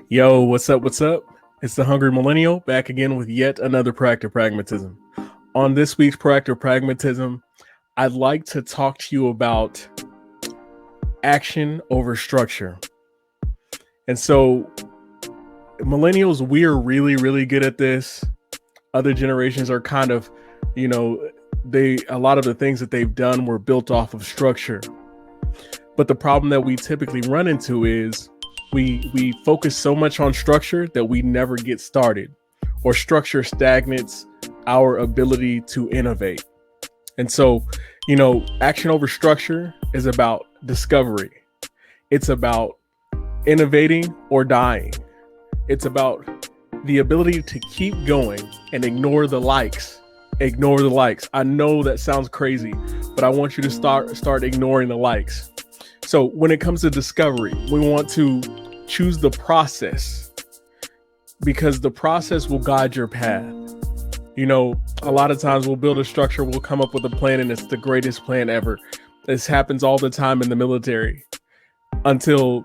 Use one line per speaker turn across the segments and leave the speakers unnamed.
Yo, what's up? What's up? It's the Hungry Millennial back again with yet another Proactive Pragmatism. On this week's Proactive Pragmatism, I'd like to talk to you about action over structure. And so, millennials, we're really, really good at this. Other generations are kind of, a lot of the things that they've done were built off of structure. But the problem that we typically run into is we focus so much on structure that we never get started, or structure stagnates our ability to innovate. And so, action over structure is about discovery. It's about innovating or dying. It's about the ability to keep going and ignore the likes. Ignore the likes. I know that sounds crazy, but I want you to start ignoring the likes. So when it comes to discovery, we want to choose the process, because the process will guide your path. A lot of times we'll build a structure, we'll come up with a plan, and it's the greatest plan ever. This happens all the time in the military until,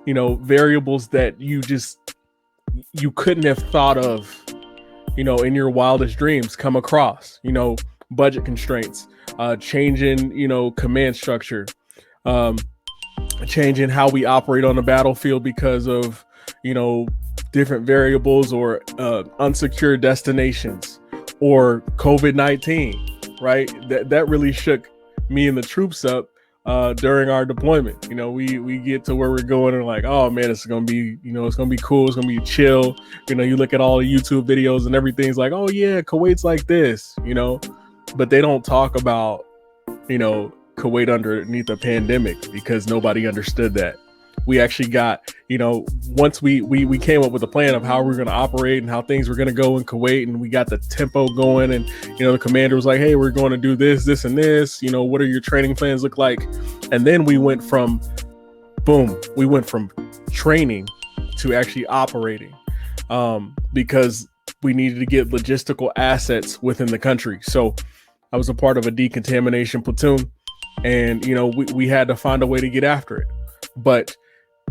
variables that you couldn't have thought of, in your wildest dreams come across, budget constraints, change in, command structure, change in how we operate on the battlefield because of, different variables, or unsecured destinations, or COVID-19, right? That really shook me and the troops up during our deployment. We get to where we're going and like, oh man, it's gonna be, it's gonna be cool, it's gonna be chill. You look at all the YouTube videos and everything's like, oh yeah, Kuwait's like this, but they don't talk about, Kuwait underneath a pandemic, because nobody understood that. We actually got, once we came up with a plan of how we're going to operate and how things were going to go in Kuwait, and we got the tempo going, and, the commander was like, hey, we're going to do this, this, and this, what are your training plans look like? And then we went from training to actually operating, because we needed to get logistical assets within the country. So I was a part of a decontamination platoon, and, we had to find a way to get after it. But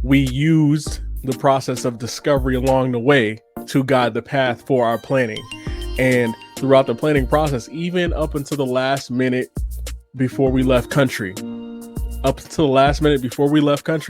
we used the process of discovery along the way to guide the path for our planning. And throughout the planning process, even up until the last minute before we left country,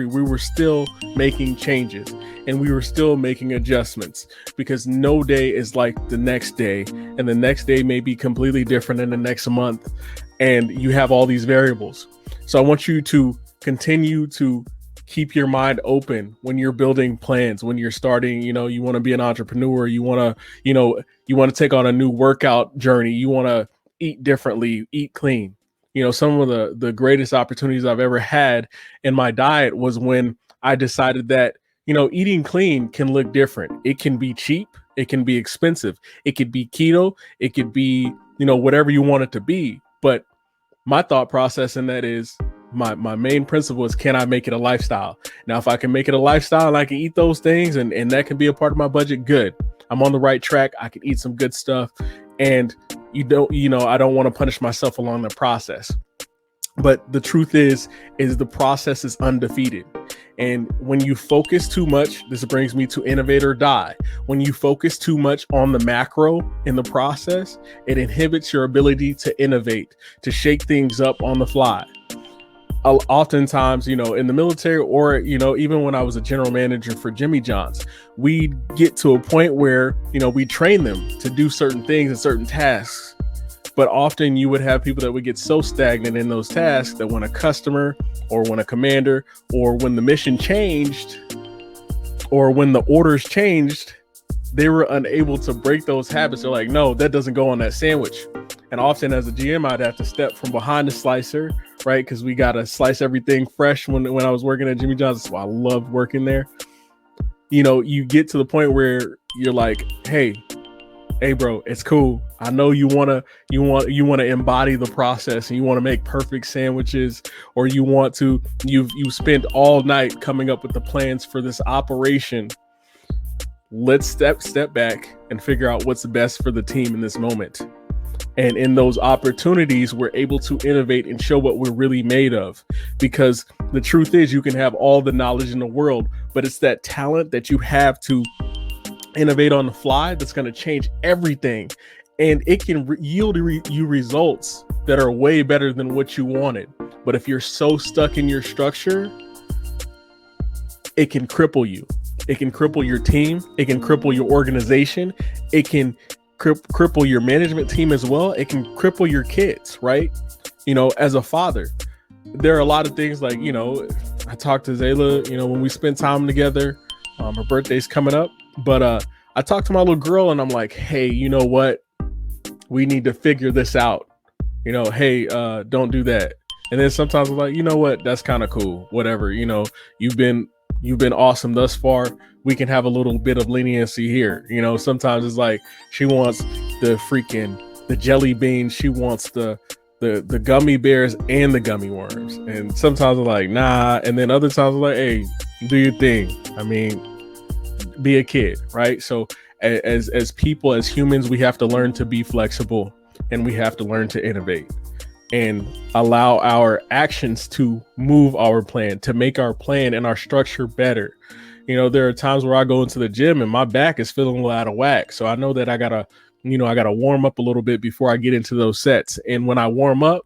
we were still making changes, and we were still making adjustments, because no day is like the next day, and the next day may be completely different than the next month, and you have all these variables. So I want you to continue to keep your mind open when you're building plans, when you're starting, you want to be an entrepreneur, you want to take on a new workout journey, you want to eat differently, eat clean. Some of the greatest opportunities I've ever had in my diet was when I decided that, eating clean can look different. It can be cheap. It can be expensive. It could be keto. It could be, whatever you want it to be. But my thought process in that is, my main principle is, can I make it a lifestyle? Now, if I can make it a lifestyle and I can eat those things, and that can be a part of my budget, good. I'm on the right track. I can eat some good stuff. And I don't want to punish myself along the process. But the truth is the process is undefeated. And when you focus too much, this brings me to innovate or die. When you focus too much on the macro in the process, it inhibits your ability to innovate, to shake things up on the fly. Oftentimes, in the military, or, even when I was a general manager for Jimmy John's, we get to a point where, we train them to do certain things and certain tasks. But often you would have people that would get so stagnant in those tasks that when a customer, or when a commander, or when the mission changed, or when the orders changed, they were unable to break those habits. They're like, no, that doesn't go on that sandwich. And often as a GM, I'd have to step from behind the slicer, right? Because we got to slice everything fresh when I was working at Jimmy John's. So I loved working there. You get to the point where you're like, hey bro, it's cool. I know you want to embody the process, and you want to make perfect sandwiches, or you've spent all night coming up with the plans for this operation. Let's step back and figure out what's best for the team in this moment. And in those opportunities, we're able to innovate and show what we're really made of. Because the truth is, you can have all the knowledge in the world, but it's that talent that you have to innovate on the fly that's going to change everything. And it can yield you results that are way better than what you wanted. But if you're so stuck in your structure, it can cripple you. It can cripple your team. It can cripple your organization. It can cripple your management team as well. It can cripple your kids, right? As a father, there are a lot of things like, I talked to Zayla, when we spend time together, her birthday's coming up, but I talked to my little girl and I'm like, hey, you know what? We need to figure this out. Hey, don't do that. And then sometimes I'm like, you know what? That's kind of cool. Whatever, you've been awesome thus far. We can have a little bit of leniency here. Sometimes it's like she wants the jelly beans. She wants the gummy bears and the gummy worms. And sometimes I'm like, nah. And then other times I'm like, hey, do your thing. I mean, be a kid, right? So as people, as humans, we have to learn to be flexible and we have to learn to innovate and allow our actions to move our plan, to make our plan and our structure better. There are times where I go into the gym and my back is feeling a little out of whack. So I know that I gotta warm up a little bit before I get into those sets. And when I warm up,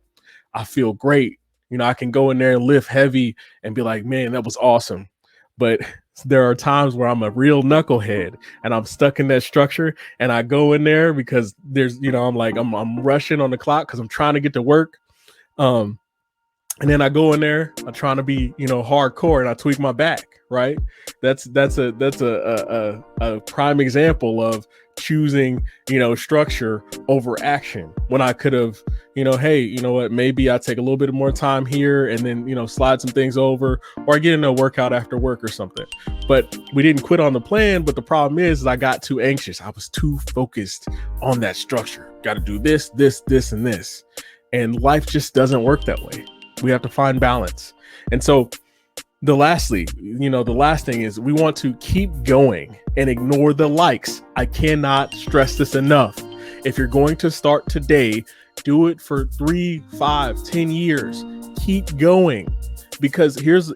I feel great. I can go in there and lift heavy and be like, man, that was awesome. But there are times where I'm a real knucklehead and I'm stuck in that structure and I go in there because there's, I'm rushing on the clock because I'm trying to get to work. And then I go in there, I'm trying to be, hardcore, and I tweak my back, right? That's a prime example of choosing, structure over action when I could have, hey, you know what, maybe I take a little bit more time here and then, slide some things over, or I get in a workout after work or something. But we didn't quit on the plan. But the problem is I got too anxious. I was too focused on that structure. Got to do this, and this. And life just doesn't work that way. We have to find balance. And so the last thing is we want to keep going and ignore the likes. I cannot stress this enough. If you're going to start today, do it for 3, 5, 10 years. Keep going. Because here's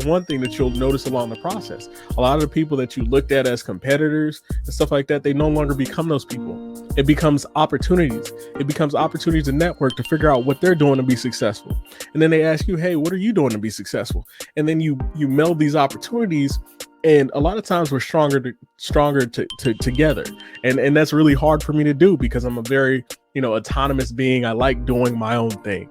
one thing that you'll notice along the process. A lot of the people that you looked at as competitors and stuff like that, they no longer become those people. It becomes opportunities. It becomes opportunities to network, to figure out what they're doing to be successful. And then they ask you, hey, what are you doing to be successful? And then you meld these opportunities. And a lot of times we're stronger together. And that's really hard for me to do because I'm a very, autonomous being. I like doing my own thing.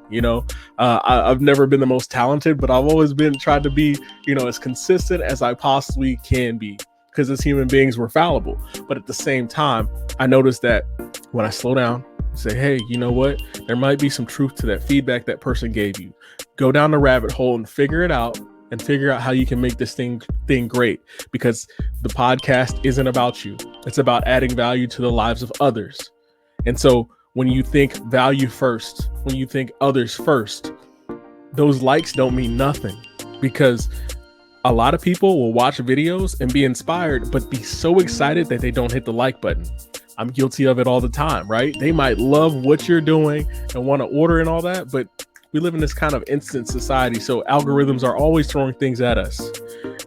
I've never been the most talented, but I've always tried to be, as consistent as I possibly can be, because as human beings, we're fallible. But at the same time, I noticed that when I slow down, say, hey, you know what? There might be some truth to that feedback that person gave you. Go down the rabbit hole and figure it out. And figure out how you can make this thing great, because the podcast isn't about you. It's about adding value to the lives of others. And so when you think value first, when you think others first, those likes don't mean nothing, because a lot of people will watch videos and be inspired, but be so excited that they don't hit the like button. I'm guilty of it all the time, right? They might love what you're doing and want to order and all that, but we live in this kind of instant society, so algorithms are always throwing things at us.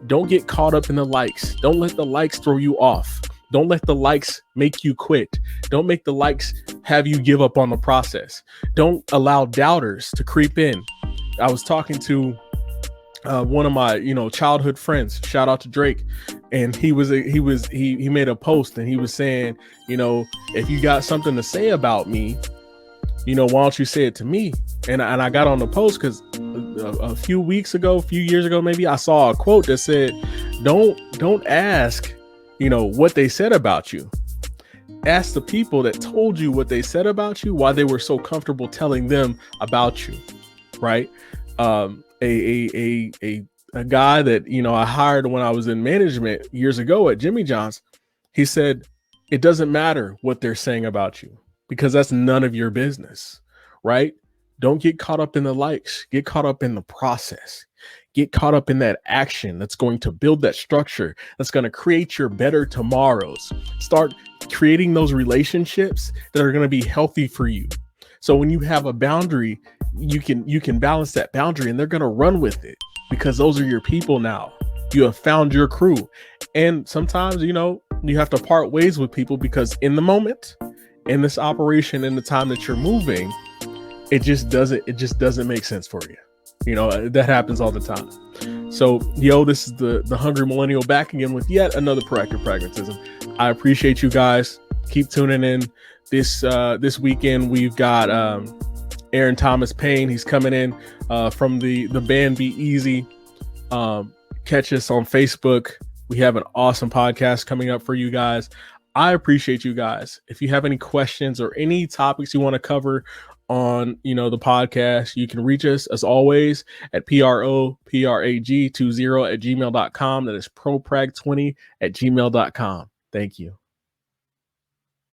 Don't get caught up in the likes. Don't let the likes throw you off. Don't let the likes make you quit. Don't make the likes have you give up on the process. Don't allow doubters to creep in. I was talking to one of my, childhood friends. Shout out to Drake. And he made a post and he was saying, if you got something to say about me, why don't you say it to me? And I got on the post because a few years ago, maybe I saw a quote that said, don't ask, what they said about you. Ask the people that told you what they said about you, why they were so comfortable telling them about you. Right. A guy that, I hired when I was in management years ago at Jimmy John's, he said, it doesn't matter what they're saying about you, because that's none of your business, right? Don't get caught up in the likes. Get caught up in the process. get caught up in that action that's going to build that structure, that's going to create your better tomorrows. Start creating those relationships that are going to be healthy for you. So when you have a boundary, you can balance that boundary, and they're going to run with it because those are your people now. You have found your crew. And sometimes, you have to part ways with people because in the moment, in this operation, in the time that you're moving, it just doesn't make sense for you. That happens all the time. So, this is the Hungry Millennial back again with yet another Proactive Pragmatism. I appreciate you guys. Keep tuning in. This weekend, we've got Aaron Thomas Payne. He's coming in from the band Be Easy. Catch us on Facebook. We have an awesome podcast coming up for you guys. I appreciate you guys. If you have any questions or any topics you want to cover on the podcast, you can reach us as always at PROPRAG20@gmail.com. That is proprag20@gmail.com. Thank you.